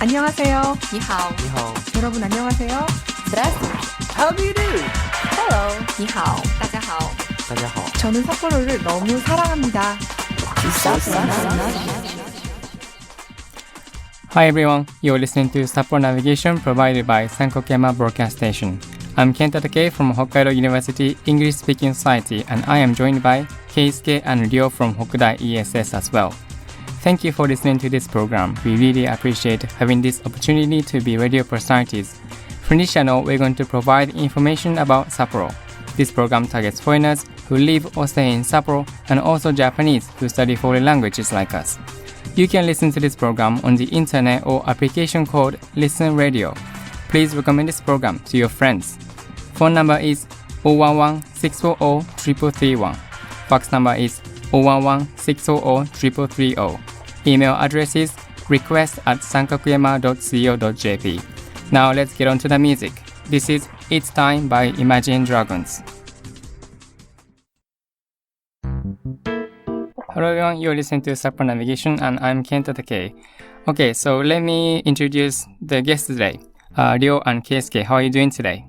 안녕하세요. 你好 你好 여러분 안녕하세요. Здравствуйте How do you do? Hello 你好大家好大家好 저는 삿포로를 너무 사랑합니다. Hi everyone, you're listening to Sapporo Navigation provided by Sankakuyama Broadcast Station. I'm Kenta Takei from Hokkaido University English Speaking Society and I am joined by Keisuke and Ryo from Hokudai ESS as well. Thank you for listening to this program. We really appreciate having this opportunity to be radio personalities. For this channel, we're going to provide information about Sapporo. This program targets foreigners who live or stay in Sapporo and also Japanese who study foreign languages like us. You can listen to this program on the internet or application called Listen Radio. Please recommend this program to your friends. Phone number is 011-640-3331. Fax number is 011-640-3330. Email address is request@sankakuyama.co.jp. Now let's get on to the music. This is It's Time by Imagine Dragons. Hello everyone, you're listening to Sapporo Navigation and I'm Kenta Takei. Okay, so let me introduce the guests today. Ryo and Keisuke, how are you doing today?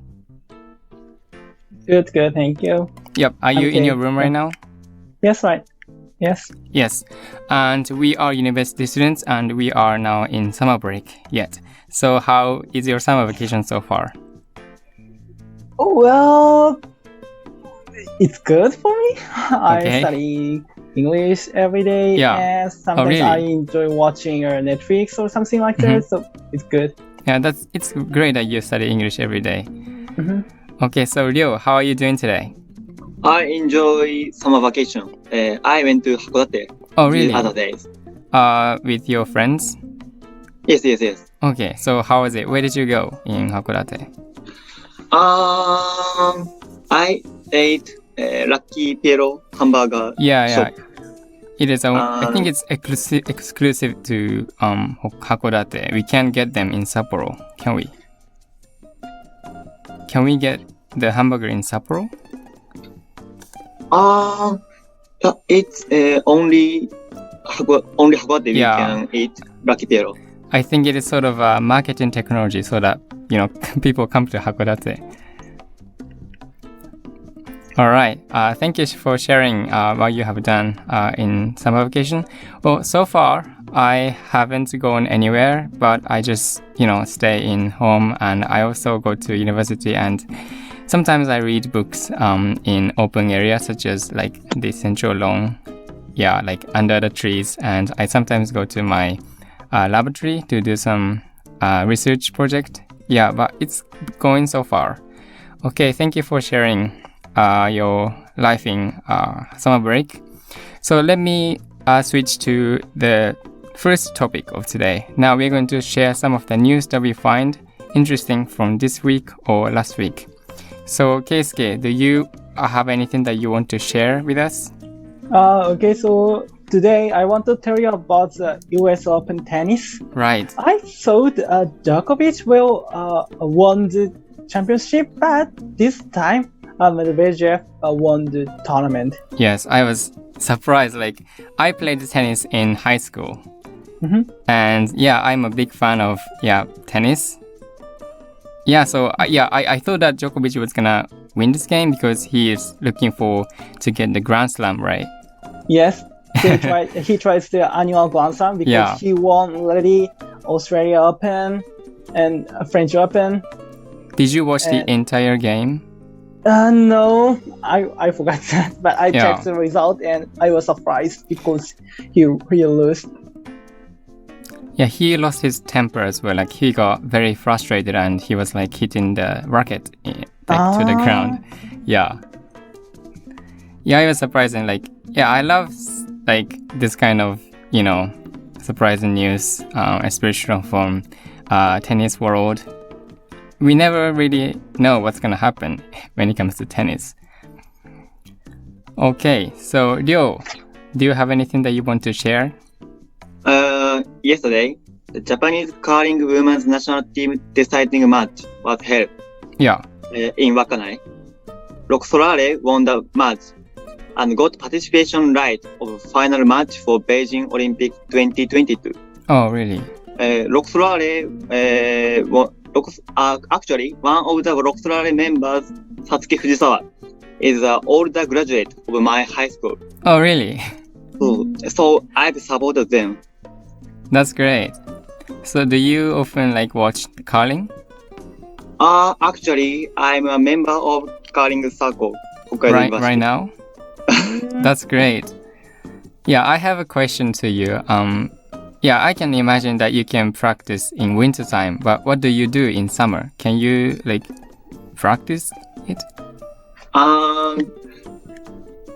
Good, thank you. Yep, are you in your room right now? Yes, right. Yes. Yes, and we are university students and we are now in summer break yet. So how is your summer vacation so far? Oh, well, it's good for me. Okay. I study English every day, Yeah. and sometimes really? I enjoy watching Netflix or something like that, so it's good. Yeah, it's great that you study English every day. Mhm. Okay, so Ryo, how are you doing today? I enjoy summer vacation. I went to Hakodate Oh, really? the other days. With your friends? Yes. Okay, so how was it? Where did you go in Hakodate? I ate Lucky Piero hamburger Yeah. shop. It is. I think it's exclusive to Hakodate. We can't get them in Sapporo, can we? Can we get the hamburger in Sapporo? It's only Hakodate we can eat Lucky Piero. I think it is sort of a marketing technology so that people come to Hakodate. All right. Thank you for sharing what you have done in summer vacation. Well, so far I haven't gone anywhere, but I just stay in home, and I also go to university, and sometimes I read books in open areas such as like the central lawn, like under the trees, and I sometimes go to my laboratory to do some research project. Yeah, but it's going so far. Okay, thank you for sharing your life in summer break. So let me switch to the first topic of today. Now we're going to share some of the news that we find interesting from this week or last week. So Keisuke, do you have anything that you want to share with us? Okay, so today I want to tell you about the US Open tennis. Right. I thought Djokovic will won the championship, but this time Medvedev won the tournament. Yes, I was surprised. Like, I played tennis in high school. And I'm a big fan of tennis. So I thought that Djokovic was gonna win this game because he is looking to get the Grand Slam, right? Yes, he tries the annual Grand Slam because he won already Australia Open and French Open. Did you watch the entire game? No, I forgot that, but I checked the result and I was surprised because he lost. Yeah, he lost his temper as well. Like, he got very frustrated and he was like hitting the racket to the ground. Yeah, it was surprising. Like, I love like this kind of surprising news, especially from tennis world. We never really know what's gonna happen when it comes to tennis. Okay, so Ryo, do you have anything that you want to share? Yesterday, the Japanese curling women's national team deciding match was held. In Wakkanai. Roxolare won the match and got participation right of final match for Beijing Olympic 2022. Oh, really? ロクソラーレ、actually, one of the ロクソラーレ members, Satsuki Fujisawa, is an older graduate of my high school. Oh, really? So I've supported them. That's great. So do you often like watch curling? Actually, I'm a member of curling circle. Right now? That's great. Yeah, I have a question to you. Yeah, I can imagine that you can practice in wintertime, but what do you do in summer? Can you like practice it?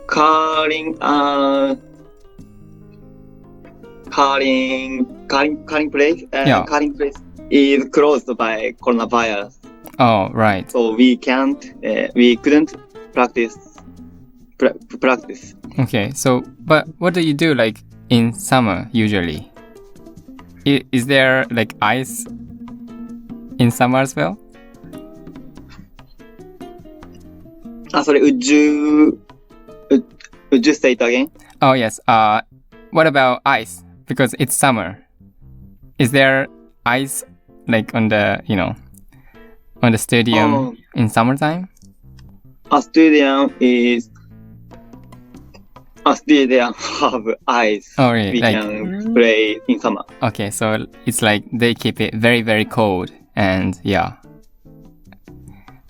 Curling place. Curling place is closed by coronavirus. Oh, right. So we couldn't practice. Okay, so but what do you do like in summer usually? Is there like ice in summer as well? Sorry, would you say it again? Oh yes. What about ice? Because it's summer. Is there ice like on the on the stadium in summertime? A stadium have ice. Oh really? We can play in summer. Okay, so it's like they keep it very, very cold and yeah.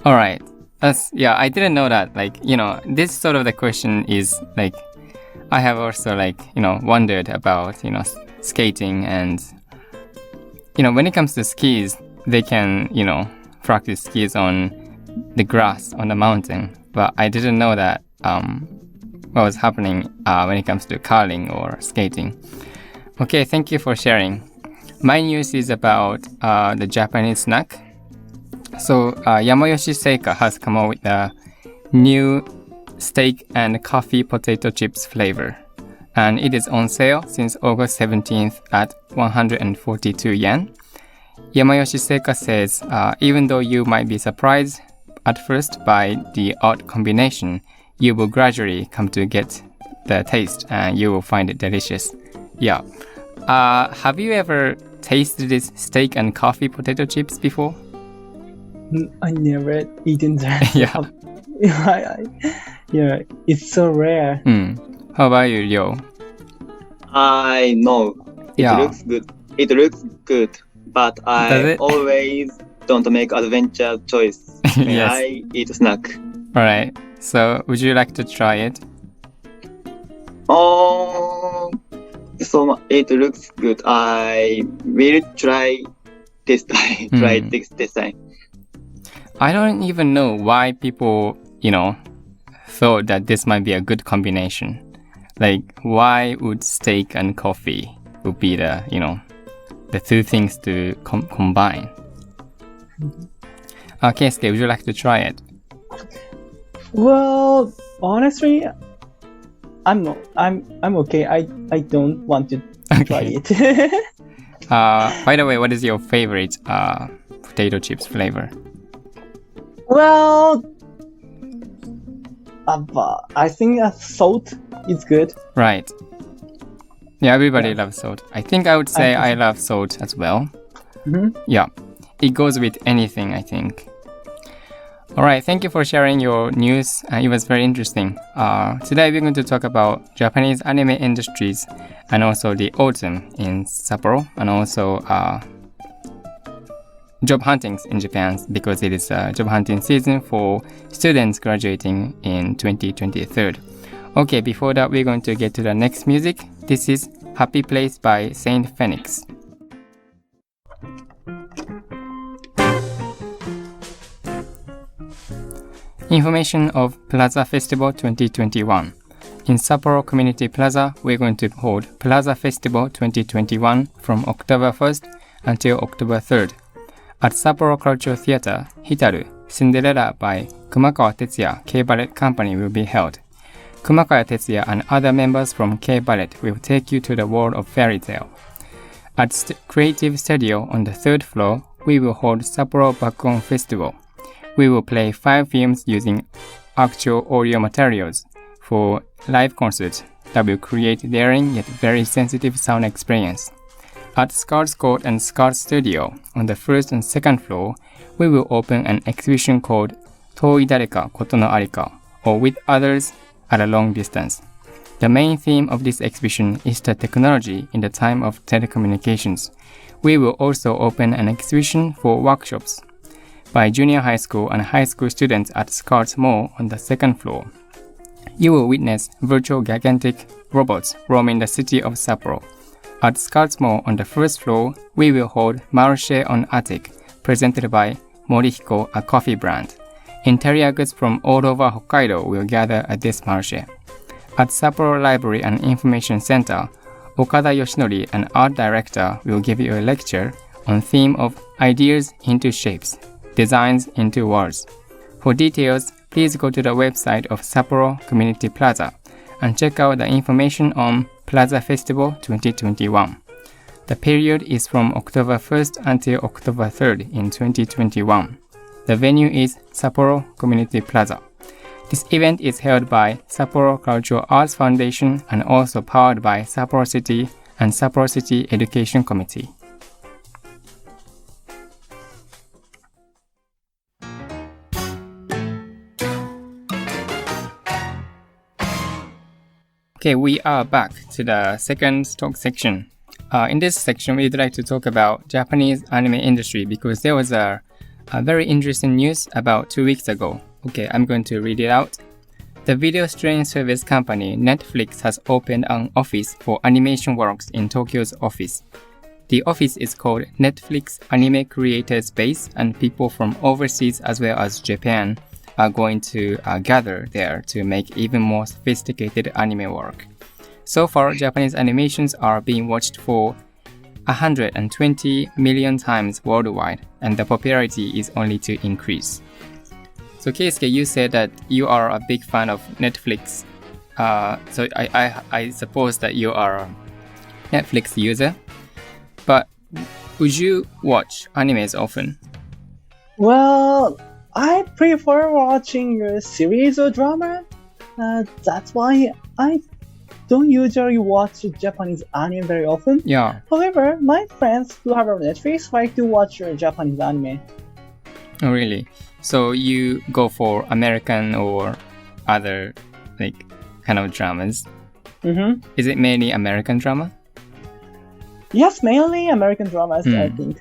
Alright. I didn't know that. Like, this sort of the question is like, I have also like, wondered about, skating and, when it comes to skis, they can, practice skis on the grass on the mountain. But I didn't know that, what was happening when it comes to curling or skating. Okay, thank you for sharing. My news is about the Japanese snack. So Yamayoshi Seika has come up with a new steak and coffee potato chips flavor. And it is on sale since August 17th at 142 yen. Yamayoshi Seika says, even though you might be surprised at first by the odd combination, you will gradually come to get the taste and you will find it delicious. Yeah. Have you ever tasted this steak and coffee potato chips before? I never eaten that. Yeah. Yeah, it's so rare. How about you, Ryo? I know. It looks good. It looks good, but I always don't make adventure choice when Yes. I eat snack. Alright. So, would you like to try it? So it looks good. I will try this time. This time. I don't even know why people, thought that this might be a good combination. Like, why would steak and coffee would be the, the two things to combine? Keisuke, would you like to try it? Well, honestly, I'm okay. I don't want to try it. By the way, what is your favorite potato chips flavor? Well, I think salt is good. Right. Yeah, everybody loves salt. I think I would say I love salt as well. Mm-hmm. Yeah, it goes with anything, I think. Alright, thank you for sharing your news. It was very interesting. Today we're going to talk about Japanese anime industries and also the autumn in Sapporo and also job huntings in Japan because it is job hunting season for students graduating in 2023. Okay, before that we're going to get to the next music. This is Happy Place by Saint Phoenix. Information of Plaza Festival 2021. In Sapporo Community Plaza, we're going to hold Plaza Festival 2021 from October 1st until October 3rd. At Sapporo Culture Theatre, Hitaru, Cinderella by Kumakawa Tetsuya K-Ballet Company will be held. Kumakawa Tetsuya and other members from K-Ballet will take you to the world of fairy tale. At Creative Studio on the 3rd floor, we will hold Sapporo Bakon Festival. We will play 5 films using actual audio materials for live concerts that will create daring yet very sensitive sound experience. At Scar's Court and Scar's Studio, on the first and second floor, we will open an exhibition called 遠い誰かことのありか or With Others at a Long Distance. The main theme of this exhibition is the technology in the time of telecommunications. We will also open an exhibition for workshops by junior high school and high school students at Scar's Mall on the second floor. You will witness virtual gigantic robots roaming the city of Sapporo. At Scar's Mall on the first floor, we will hold Marché on Attic, presented by Morihiko, a coffee brand. Interior goods from all over Hokkaido will gather at this marché. At Sapporo Library and Information Center, Okada Yoshinori, an art director, will give you a lecture on theme of ideas into shapes, designs into words. For details, please go to the website of Sapporo Community Plaza and check out the information on Plaza Festival 2021. The period is from October 1st until October 3rd in 2021. The venue is Sapporo Community Plaza. This event is held by Sapporo Cultural Arts Foundation and also powered by Sapporo City and Sapporo City Education Committee. Okay, we are back to the second talk section. In this section, we'd like to talk about Japanese anime industry because there was a very interesting news about 2 weeks ago. Okay, I'm going to read it out. The video streaming service company Netflix has opened an office for animation works in Tokyo's office. The office is called Netflix Anime Creators Base, and people from overseas as well as Japan are going to gather there to make even more sophisticated anime work. So far, Japanese animations are being watched for 120 million times worldwide, and the popularity is only to increase. So Keisuke, you said that you are a big fan of Netflix. So I suppose that you are a Netflix user. But would you watch animes often? Well, I prefer watching a series or drama. That's why I don't usually watch Japanese anime very often. Yeah. However, my friends who have a Netflix like to watch Japanese anime. Oh, really? So you go for American or other kind of dramas? Mm-hmm. Is it mainly American drama? Yes, mainly American dramas, I think.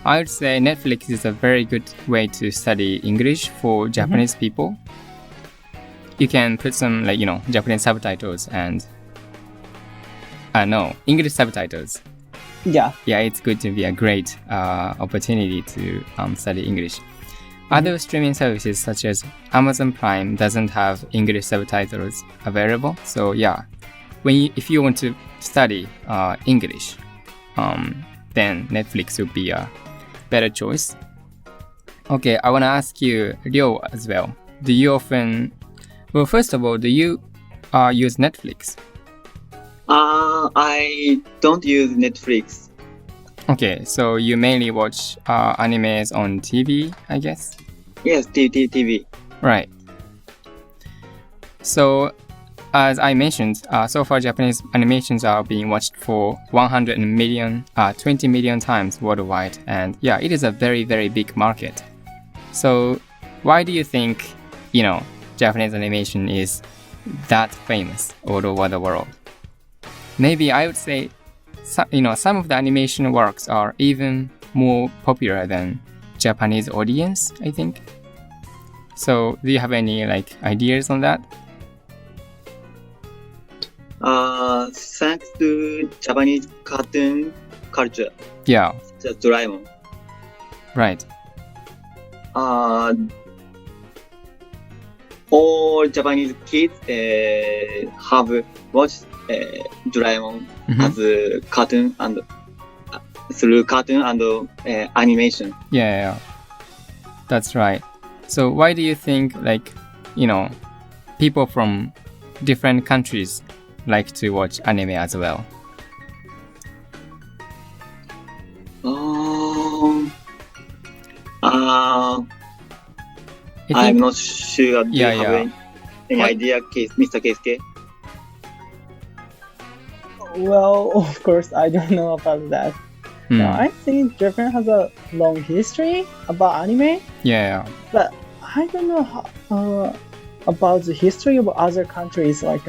I would say Netflix is a very good way to study English for Japanese people. You can put some Japanese subtitles and English subtitles. Yeah, it's good to be a great opportunity to study English. Other streaming services such as Amazon Prime doesn't have English subtitles available. So if you want to study English, then Netflix would be a better choice. Okay, I want to ask you, Ryo, as well. Do you often... Well, first of all, do you use Netflix? I don't use Netflix. Okay, so you mainly watch animes on TV, I guess? Yes, TV. Right. So, as I mentioned, so far Japanese animations are being watched for 20 million times worldwide. And it is a very, very big market. So, why do you think, Japanese animation is that famous all over the world? Maybe I would say, some of the animation works are even more popular than Japanese audience, I think. So, do you have any ideas on that? Thanks to Japanese cartoon culture. Yeah. Just Doraemon. Right. All Japanese kids have watched Doraemon as a cartoon and through cartoon and animation. Yeah, that's right. So why do you think people from different countries like to watch anime as well? I'm not sure. Do you have any idea, Mr. Keisuke? Well, of course, I don't know about that. I think Japan has a long history about anime. Yeah. But I don't know about the history of other countries, like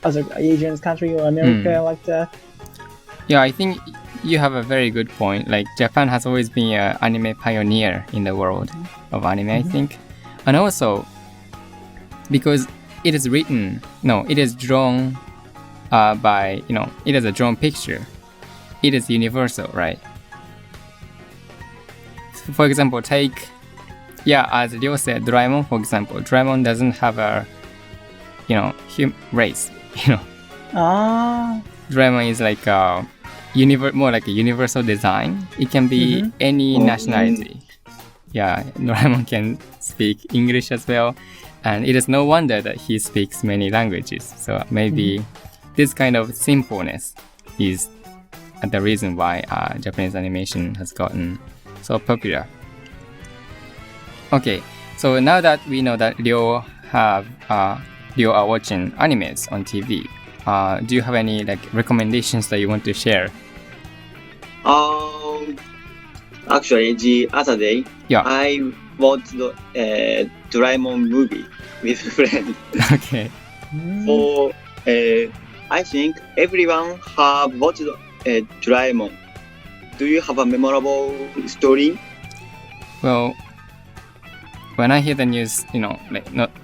other Asian country or America, like that. Yeah, I think you have a very good point. Like Japan has always been an anime pioneer in the world of anime, I think. And also, because it is drawn by, it is a drawn picture. It is universal, right? For example, as Ryo said, Doraemon, for example. Doraemon doesn't have a, race, Doraemon is like more like a universal design. It can be any nationality. Yeah, Doraemon can speak English as well. And it is no wonder that he speaks many languages. So maybe this kind of simpleness is the reason why Japanese animation has gotten so popular. Okay, so now that we know that Ryo are watching animes on TV, do you have any recommendations that you want to share? Actually, the other day, I watched the Doraemon movie with friends. Okay. So, I think everyone have watched Doraemon. Do you have a memorable story? Well, when I hear the news, not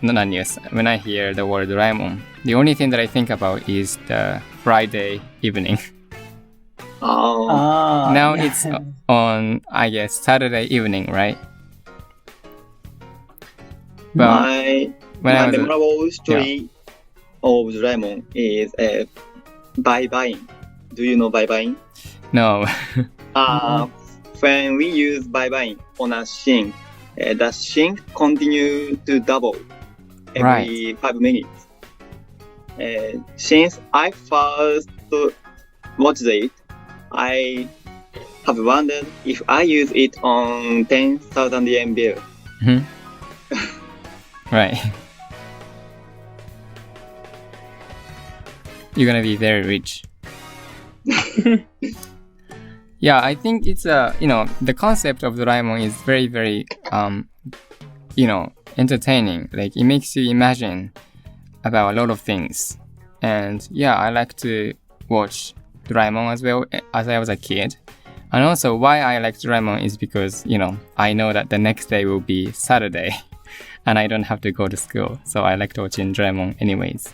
the news, when I hear the word Doraemon, the only thing that I think about is the Friday evening. Now it's on, I guess, Saturday evening, right? My memorable story of Doraemon is bye-byeing. Do you know bye-byeing? No. When we use bye-byeing on a scene, the scene continues to double every 5 minutes. Since I first watched it, I have wondered if I use it on 10,000 yen bill. Right. You're gonna be very rich. Yeah, I think it's the concept of Doraemon is very, very entertaining. Like it makes you imagine about a lot of things. And yeah, I like to watch Doraemon as well as I was a kid. And also why I like Doraemon is because, I know that the next day will be Saturday and I don't have to go to school. So I like watching Doraemon anyways.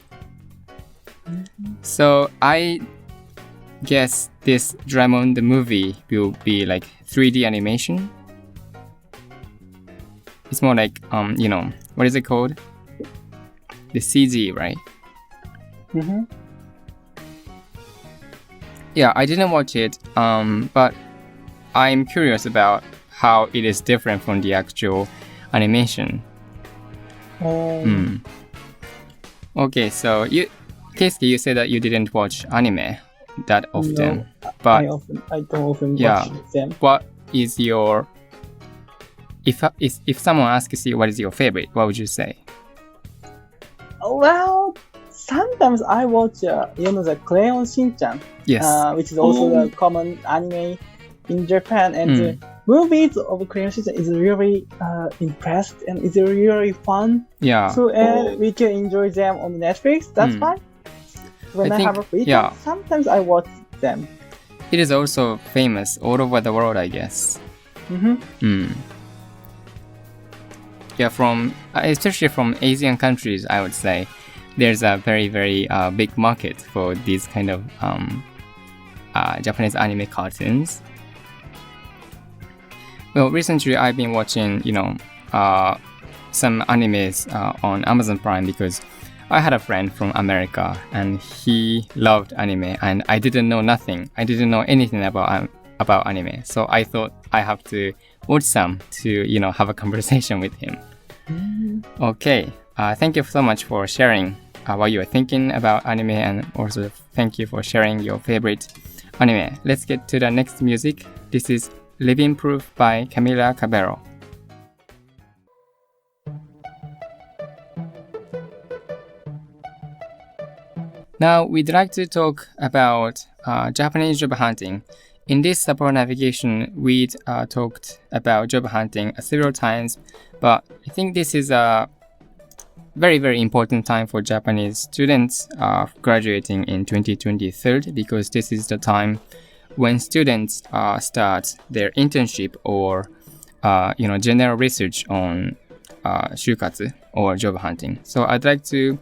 So I guess this Doraemon, the movie, will be like 3D animation. It's more like, what is it called? The CG, right? Yeah, I didn't watch it, but I'm curious about how it is different from the actual animation. Okay, so Keisuke, you said that you didn't watch anime that often. No, but I don't often watch them. What is your... If someone asks you what is your favorite, what would you say? Well, sometimes I watch, the Crayon Shin-chan, which is also a common anime in Japan, and the movies of Crayon Shin-chan is really impressed and it's really fun. Yeah. So we can enjoy them on Netflix. That's fine. When I have a free time, sometimes I watch them. It is also famous all over the world, I guess. Yeah, especially from Asian countries, I would say, there's a very, very big market for these kind of Japanese anime cartoons. Well, recently I've been watching, some animes on Amazon Prime because I had a friend from America and he loved anime and I didn't know nothing. I didn't know anything about anime. So I thought I have to watch some to, have a conversation with him. Okay. Thank you so much for sharing what you are thinking about anime, and also thank you for sharing your favorite anime. Let's get to the next music. This is Living Proof by Camila Cabello. Now, we'd like to talk about Japanese job hunting in this Sapporo Navigation, we talked about job hunting several times, but I think this is a very, very important time for Japanese students graduating in 2023 because this is the time when students start their internship or general research on 就活 or job hunting. So I'd like to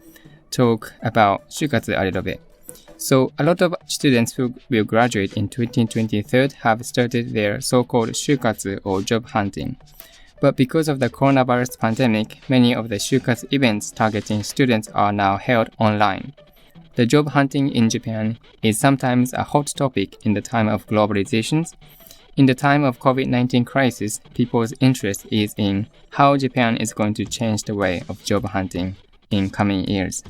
talk about 就活 a little bit. So a lot of students who will graduate in 2023 have started their so-called 就活 or job hunting. But because of the coronavirus pandemic, many of the 就活 events targeting students are now held online. The job hunting in Japan is sometimes a hot topic in the time of globalizations. In the time of COVID-19 crisis, people's interest is in how Japan is going to change the way of job hunting in coming years.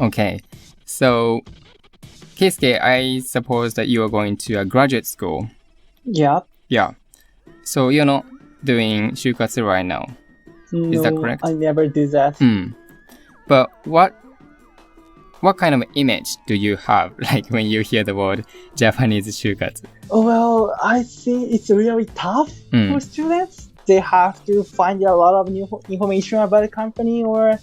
Okay, so Keisuke, I suppose that you are going to a graduate school. Yeah. Yeah. So you're not doing 就活 right now. No, is that correct? I never do that. But what kind of image do you have, like when you hear the word Japanese 就活? Well, I think it's really tough for students. They have to find a lot of new information about the company or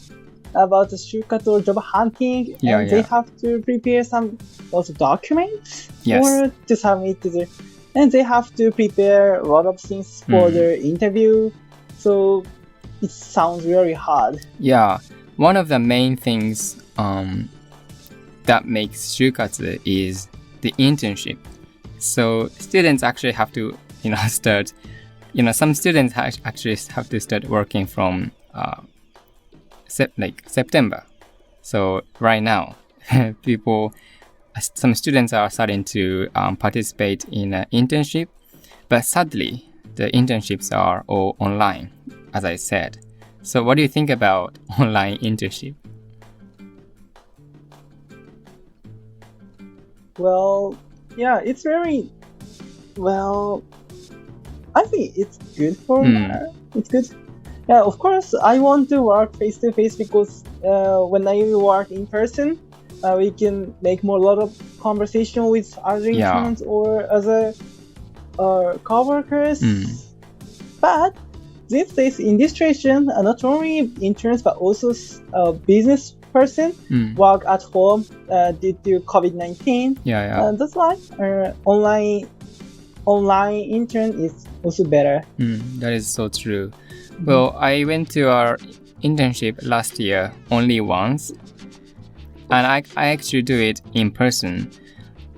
about the 就活 or job hunting. And they have to prepare some also documents or to submit to the... And they have to prepare a lot of things for their interview. So it sounds really hard. Yeah. One of the main things that makes 就活 is the internship. So students actually have to, start, some students actually have to start working from September. So right now, some students are starting to participate in an internship, but sadly, the internships are all online, as I said. So what do you think about online internship? Well, yeah, it's very... Well, I think it's good for her. It's good. Yeah, of course, I want to work face-to-face because when I work in person, we can make a lot of conversation with other interns or other co-workers. But these days in this situation, not only interns but also business person work at home due to COVID-19. That's why online intern is also better. That is so true. Well, I went to our internship last year only once, and I actually do it in person.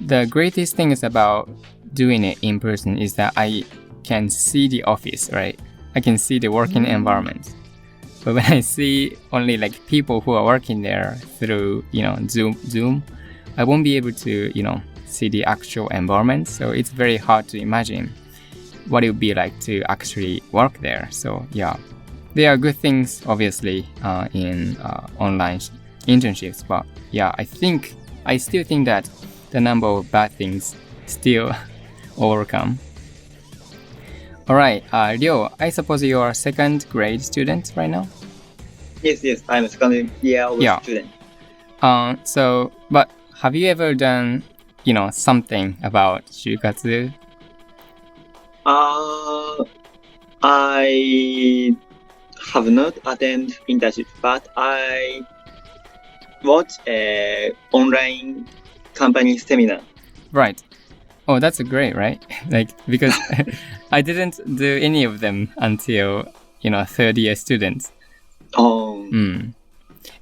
The greatest thing is about doing it in person is that I can see the office, right? I can see the working environment. But when I see only like people who are working there through, Zoom, I won't be able to, see the actual environment. So it's very hard to imagine what it would be like to actually work there. So yeah, there are good things, obviously, in online internships. But yeah, I still think that the number of bad things still overcome. Alright, Ryo, I suppose you are a second grade student right now? Yes, I'm a second year student. So, but have you ever done, something about 就活? I have not attended internship, but I watch a online company seminar. Right. Oh, that's great, right? Because I didn't do any of them until, third year students. Oh.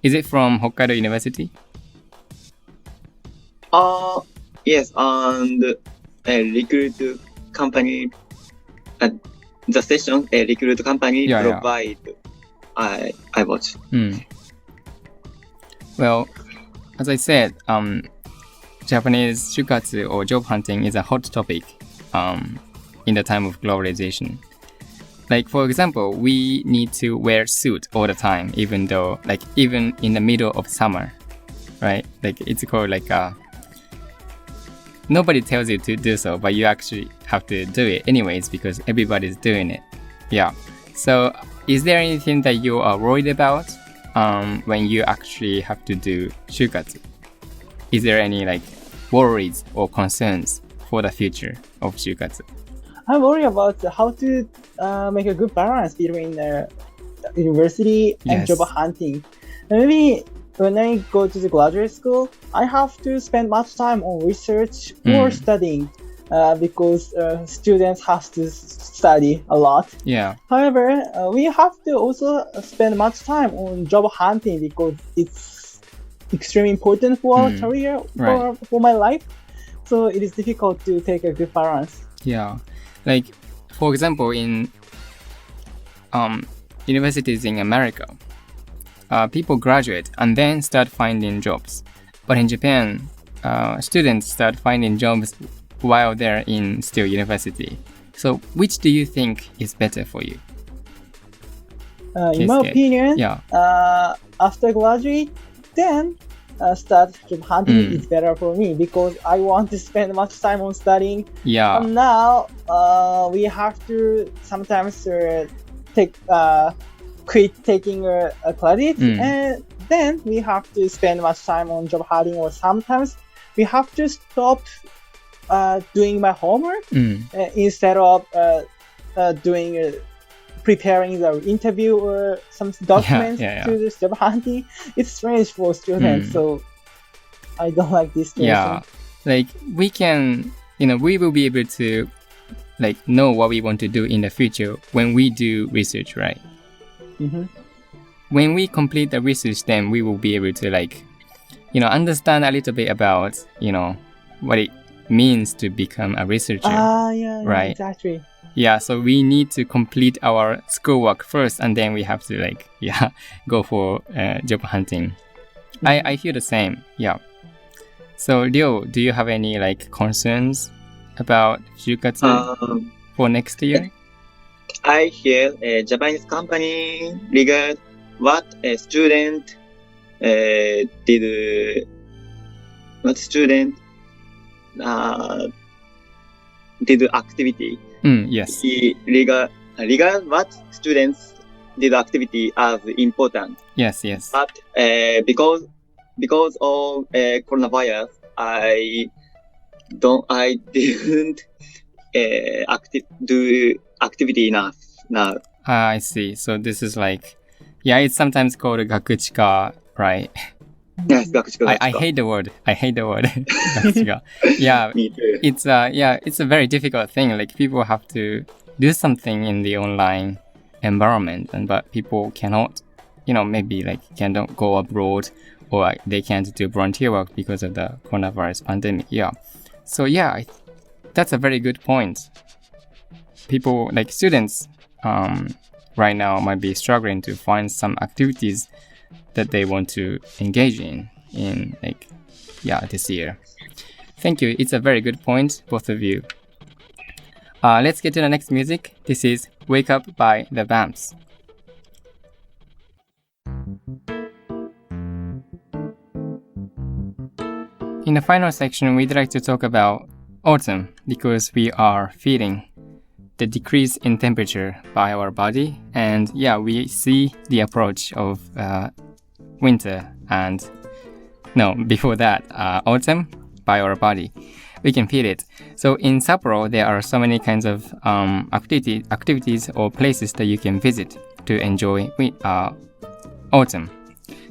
Is it from Hokkaido University? Yes, and a recruit company at the session, a recruit company provide. I watch. Well, as I said, Japanese 就活 or job hunting is a hot topic in the time of globalization. Like, for example, we need to wear suit all the time, even in the middle of summer, right? Like, it's called nobody tells you to do so, but you actually have to do it anyways because everybody's doing it. Yeah. So, is there anything that you are worried about when you actually have to do 就活? Is there any worries or concerns for the future of 就活? I worry about how to make a good balance between university and job hunting. Maybe when I go to the graduate school, I have to spend much time on research or studying because students have to study a lot. Yeah. However, we have to also spend much time on job hunting because it's extremely important for our career, for my life. So it is difficult to take a good balance. Yeah. Like, for example, in universities in America, people graduate and then start finding jobs. But in Japan, students start finding jobs while they're in still university. So which do you think is better for you? In my opinion, after graduate, then start job hunting is better for me because I want to spend much time on studying. Yeah. And now we have to sometimes quit taking a credit, and then we have to spend much time on job hunting, or sometimes we have to stop doing my homework instead of preparing the interview or some documents to this job hunting. It's strange for students, so I don't like this situation. Yeah, like we can, we will be able to like know what we want to do in the future when we do research, right? When we complete the research, then we will be able to understand a little bit about, what it means to become a researcher. Right? Exactly. Yeah, so we need to complete our schoolwork first, and then we have to go for job hunting. I feel the same. Yeah. So Ryo, do you have any concerns about 就活 for next year? I hear a Japanese company regard what a student did activity. Yes. Regard what students did activity as important. Yes. But because of coronavirus, I didn't do activity enough now. I see. So this is it's sometimes called gakuchika, right? Yes, gakuchika. I hate the word. Gakuchika. Yeah. Me too. It's a very difficult thing. People have to do something in the online environment, but people cannot, maybe cannot go abroad, or they can't do volunteer work because of the coronavirus pandemic. Yeah. So that's a very good point. People students right now might be struggling to find some activities that they want to engage in this year. Thank you. It's a very good point, both of you. Let's get to the next music. This is Wake Up by the Vamps. In the final section, we'd like to talk about autumn because we are feeling the decrease in temperature by our body, and we see the approach of winter, and before that, autumn by our body. We can feel it. So in Sapporo, there are so many kinds of activities or places that you can visit to enjoy autumn.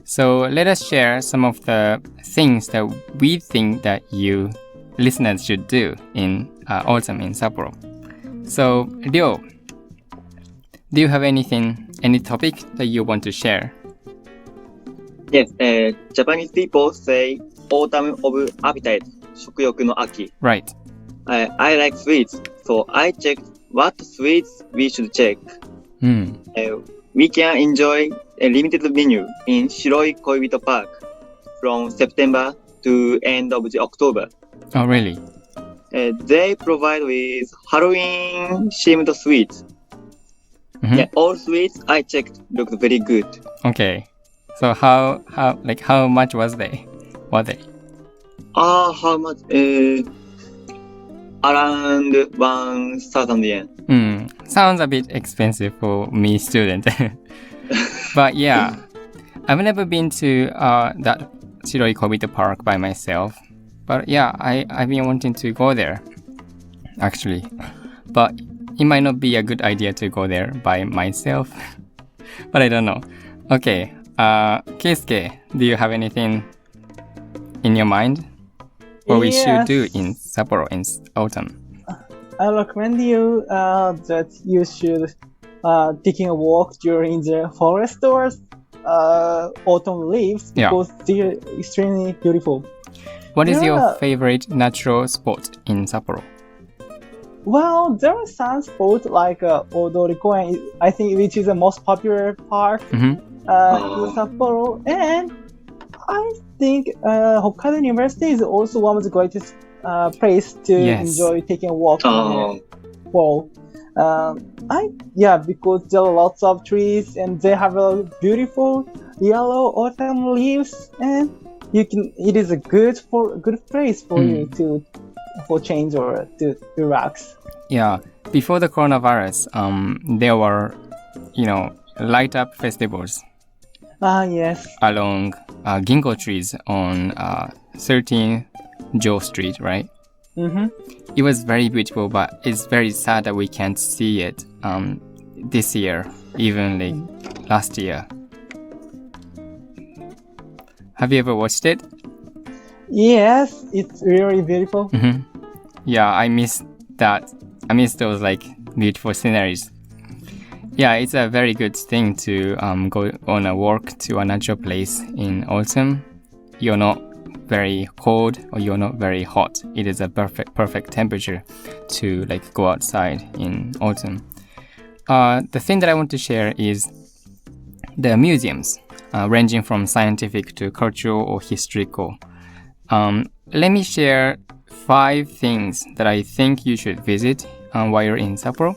So let us share some of the things that we think that you listeners should do in autumn in Sapporo. So Ryo, do you have any topic that you want to share? Yes, Japanese people say autumn of appetite, 食欲の秋. Right. I like sweets, so I checked what sweets we should check. We can enjoy a limited menu in Shiroi Koibito Park from September to end of October. Oh, really? They provide with Halloween-themed sweets. All sweets I checked looked very good. Okay. So how much were they? How much? Around 1,000 yen. Sounds a bit expensive for me, student. But I've never been to that Shiroi Koibito Park by myself. But I've been wanting to go there. actually. But it might not be a good idea to go there by myself. But I don't know. Okay, Keisuke, do you have anything in your mind? What we should do in Sapporo in autumn? I recommend you that you should taking a walk during the forest or autumn leaves because they're extremely beautiful. What is your favorite natural spot in Sapporo? Well, there are some spots like Odori-koen, I think, which is the most popular park in Sapporo, and I think Hokkaido University is also one of the greatest place to enjoy taking a walk in the fall. Because there are lots of trees and they have a beautiful yellow autumn leaves, and it is a good place for you for change or to relax. Yeah, before the coronavirus, there were, light up festivals. Yes. Along ginkgo trees on 13th Jo Street, right? Mm-hmm. It was very beautiful, but it's very sad that we can't see it this year, even like last year. Have you ever watched it? Yes, it's really beautiful. Mm-hmm. Yeah, I miss that. I miss those like beautiful sceneries. Yeah, it's a very good thing to go on a walk to a natural place in autumn. You're not very cold or you're not very hot. It is a perfect temperature to like go outside in autumn. The thing that I want to share is the museums, ranging from scientific to cultural or historical. Let me share 5 things that I think you should visit while you're in Sapporo.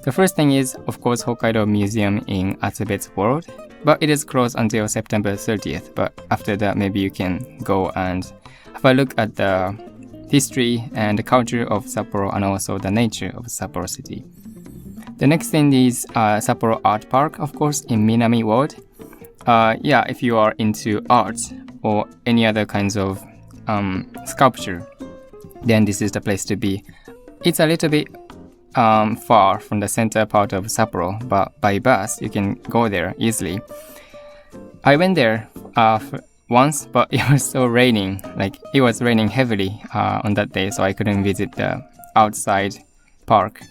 The first thing is, of course, Hokkaido Museum in Atsubetsu World, but it is closed until September 30th. But after that, maybe you can go and have a look at the history and the culture of Sapporo and also the nature of Sapporo city. The next thing is Sapporo Art Park, of course, in Minami Ward. If you are into art or any other kinds of sculpture, then this is the place to be. It's a little bit far from the center part of Sapporo, but by bus you can go there easily. I went there once, but it was so raining. Like it was raining heavily on that day, so I couldn't visit the outside park.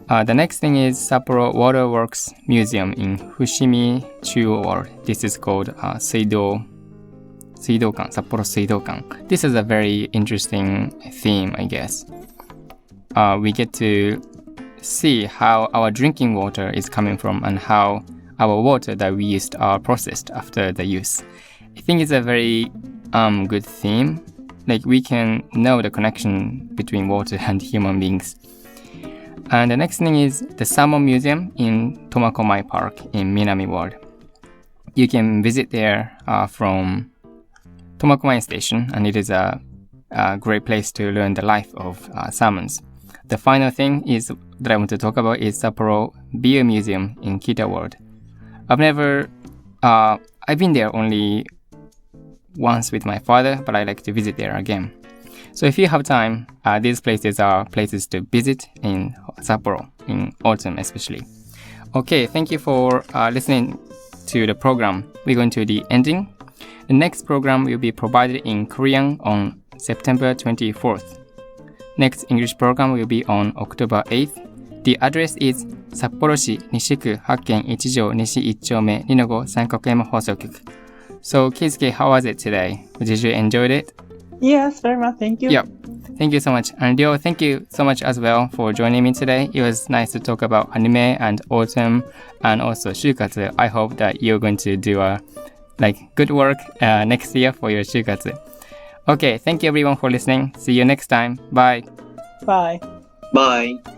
The next thing is Sapporo Waterworks Museum in Fushimi Chuo Ward. This is called Sapporo Suidokan. This is a very interesting theme, I guess. We get to see how our drinking water is coming from and how our water that we used are processed after the use. I think it's a very good theme. Like we can know the connection between water and human beings. And the next thing is the Salmon Museum in Tomoko Park in Minami Ward. You can visit there from Tomoko Station, and it is a great place to learn the life of salmons. The final thing is that I want to talk about is Sapporo Beer Museum in Kita Ward. I've been there only once with my father, but I like to visit there again. So if you have time, these places are places to visit in Sapporo, in autumn especially. Okay, thank you for listening to the program. We're going to the ending. The next program will be provided in Korean on September 24th. Next English program will be on October 8th. The address is 札幌市西区8軒1条西1丁目2の5三角山放送局. So, Keisuke, how was it today? Did you enjoy it? Yes, very much. Thank you. Yep. Thank you so much. And Ryo, thank you so much as well for joining me today. It was nice to talk about anime and autumn and also shukatsu. I hope that you're going to do good work next year for your shukatsu. Okay, thank you everyone for listening. See you next time. Bye. Bye. Bye.